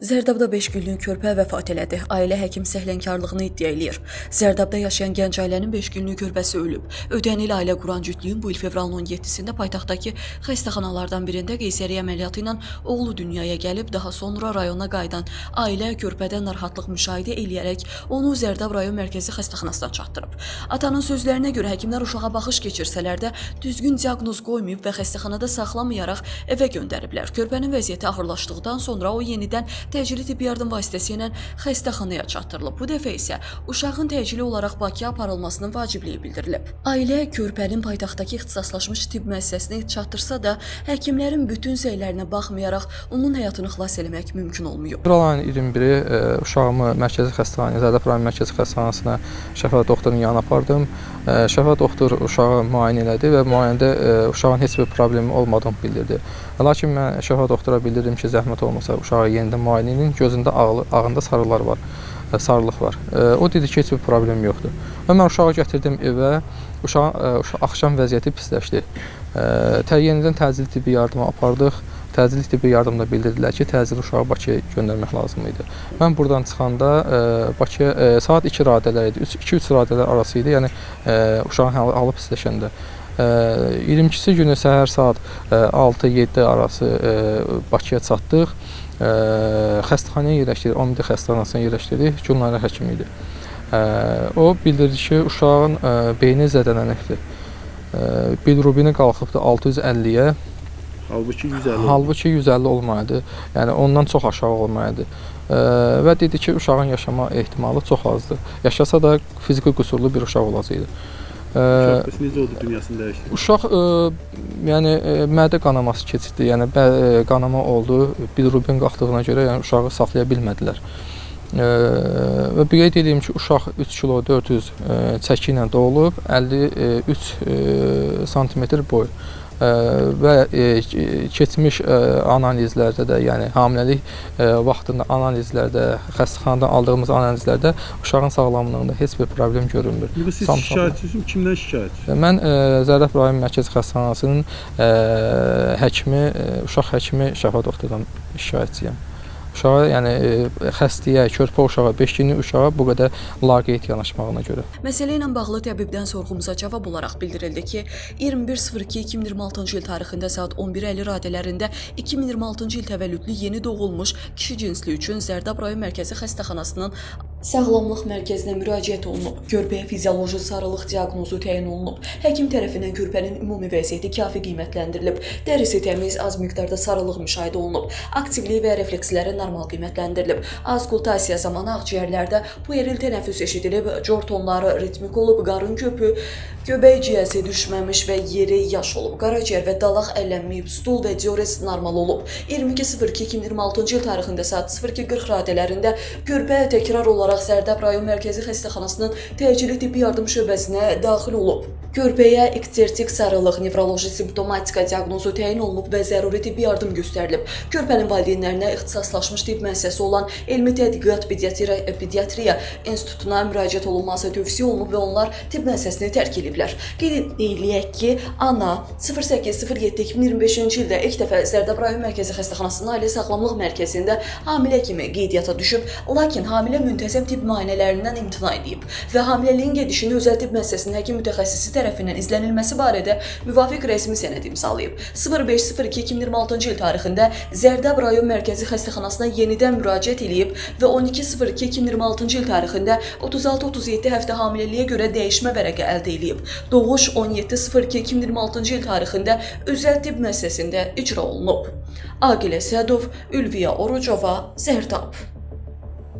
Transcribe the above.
Zərdabda 5 günlük körpə vəfat elədi. Ailə həkim səhlənkarlığını iddia eləyir. Zərdabda yaşayan gənc ailənin 5 günlük körpəsi ölüb. Ötən il ailə quran cütlüyün bu il fevralın 17-sində paytaxtdakı xəstəxanalardan birində qeysəriyyə əməliyyatı ilə oğlu dünyaya gəlib, daha sonra rayona qayıdan ailə körpədə narahatlıq müşahidə eləyərək onu Zərdab rayon mərkəzi xəstəxanasına çatdırıb. Atanın sözlərinə görə həkimlər uşağa baxış keçirsələr də düzgün diaqnoz qoymayıb və xəstəxanada saxlamayaraq evə göndəriblər. Körpənin vəziyyəti ağırlaşdıqdan sonra o yenidən təcili tibbi yardım vasitəsi ilə xəstəxanaya çatdırılıb. Bu dəfə isə uşağın təcili olaraq Bakıya aparılmasının vacibliyi bildirilib. Ailə körpənin paytaxtdakı ixtisaslaşmış tibb müəssisəsinə çatdırsa da, həkimlərin bütün səylərinə baxmayaraq onun həyatını xilas etmək mümkün olmuyor. Fevral ayının 21-i uşağımı mərkəzi xəstəxanaya, Zərdab rayon mərkəzi xəstəxanasına Şəfa doktorun yanına apardım. Şəfa doktor uşağı müayinə elədi və müayinədə uşağın heç bir problemi olmadığını bildirdi. Lakin mən Şəfa doktora bildirdim ki, zəhmət olmasa uşağı yenidən müayinə edin, gözündə ağında sarılar var, sarılıq var. O dedi ki, heç bir problem yoxdur. Və mən uşağı gətirdim evə, uşağın axşam vəziyyəti pisləşdi. Yenidən təcili tibbi yardıma apardıq. Təcili tibbi yardımda bildirdilər ki, təcili uşağı Bakıya göndərmək lazım idi. Mən buradan çıxanda Bakıya saat 2 radələr idi, 2-3 radələr arası idi, yəni uşağın halı pisləşəndə. 22-si günü səhər saat 6-7 arası Bakıya çatdıq. Xəstəxanaya yerləşdirdik, Omidi xəstəxanasına yerləşdirdik, Günlayla həkim idi. O bildirdi ki, uşağın beyni zədələnibdir. Bilirubini qalxıbdır 650-yə. Halbuki 150 olmaydı. Yəni ondan çox aşağı olmaydı. Və dedi ki, uşağın yaşama ehtimalı çox azdır. Yaşasa da fiziki qüsurlu bir uşaq olacaqdı. Uşaq necə oldu, dünyasını dəyişdi? Uşaq yəni mədə qanaması keçirdi. Yəni qanama oldu. Bilirubin qalxdığına görə yəni uşağı saxlaya bilmədilər. Və qeyd edeyim ki, uşaq 3 kilo 400 çəki ilə doğulub, 53 sm boy. Və keçmiş analizlərdə də, yəni hamiləlik vaxtında analizlərdə, xəstəxanadan aldığımız analizlərdə uşağın sağlamlığında heç bir problem görünmür. Siz şikayətçisiniz, kimdən şikayətçisiniz? Mən Zərdab rayon mərkəzi xəstəxanasının həkimi, uşaq həkimi Şəfa doktordan şikayətçiyəm. Uşağa, yəni xəstəyə, körpə uşağa, 5 günlük uşağa bu qədər laqeyd yanaşmağına görə. Məsələ ilə bağlı təbibdən sorğumuza cavab olaraq bildirildi ki, 21.02.2026-cı il tarixində saat 11:50 radələrində 2026-cı il təvəllüdlü yeni doğulmuş kişi cinsli üçün Zərdab rayon mərkəzi xəstəxanasının sağlamlıq mərkəzinə müraciət olunub. Körpəyə fizioloji sarılıq diaqnozu təyin olunub. Həkim tərəfindən körpənin ümumi vəziyyəti kafi qiymətləndirilib. Dərisi təmiz, az miqdarda sarılıq müşahidə olunub. Aktivliyi və refleksləri normal qiymətləndirilib. Auskultasiya zamanı ağciyərlərdə pueril tənəffüs eşidilib, cor tonları ritmik olub, qarın köpü, göbək ciyəsi düşməmiş və yeri yaş olub. Qaraciyər və dalaq əllənməyib, stul və diorez normal olub. 22.02.2026-cı il tarixində saat 02:40 radələrində körpə təkrar olaraq Zərdab rayon mərkəzi xəstəxanasının təcili tibbi yardım şöbəsinə daxil olub. Körpəyə ekzertik sarılıq, nevroloji simptomatika diaqnozu təyin olunub və zəruri tibbi yardım göstərilib. Körpənin valideynlərinə ixtisaslaşmış tibb müəssisəsi olan Elmi Tədqiqat Pediatriya İnstitutuna müraciət olunması tövsiyə olunub və onlar tibb müəssisəsini tərk ediblər. Qeyd edilək ki, ana 08.07.2025-ci ildə ilk dəfə Zərdab rayon mərkəzi xəstəxanasının ailə sağlamlıq mərkəzində hamilə kimi qeydiyyata düşüb, lakin hamilə müntəzəm tibb müayinələrindən imtina edib və hamiləliyin gedişini özəl tibb müəssisəsinin həkim mütəxəssisi tərəfindən izlənilməsi barədə müvafiq rəsmi sənəd imzalayıb. 05.02.2026-cı il tarixində Zərdab rayon mərkəzi xəstəxanasına yenidən müraciət edib və 12.02.2026-cı il tarixində 36-37 həftə hamiləliyə görə dəyişmə vərəqə əldə edib. Doğuş 17.02.2026-cı il tarixində özəl tibb müəssisəsində icra olunub. Aqilə Sədov, Ülviyə Orucova, Zərdab.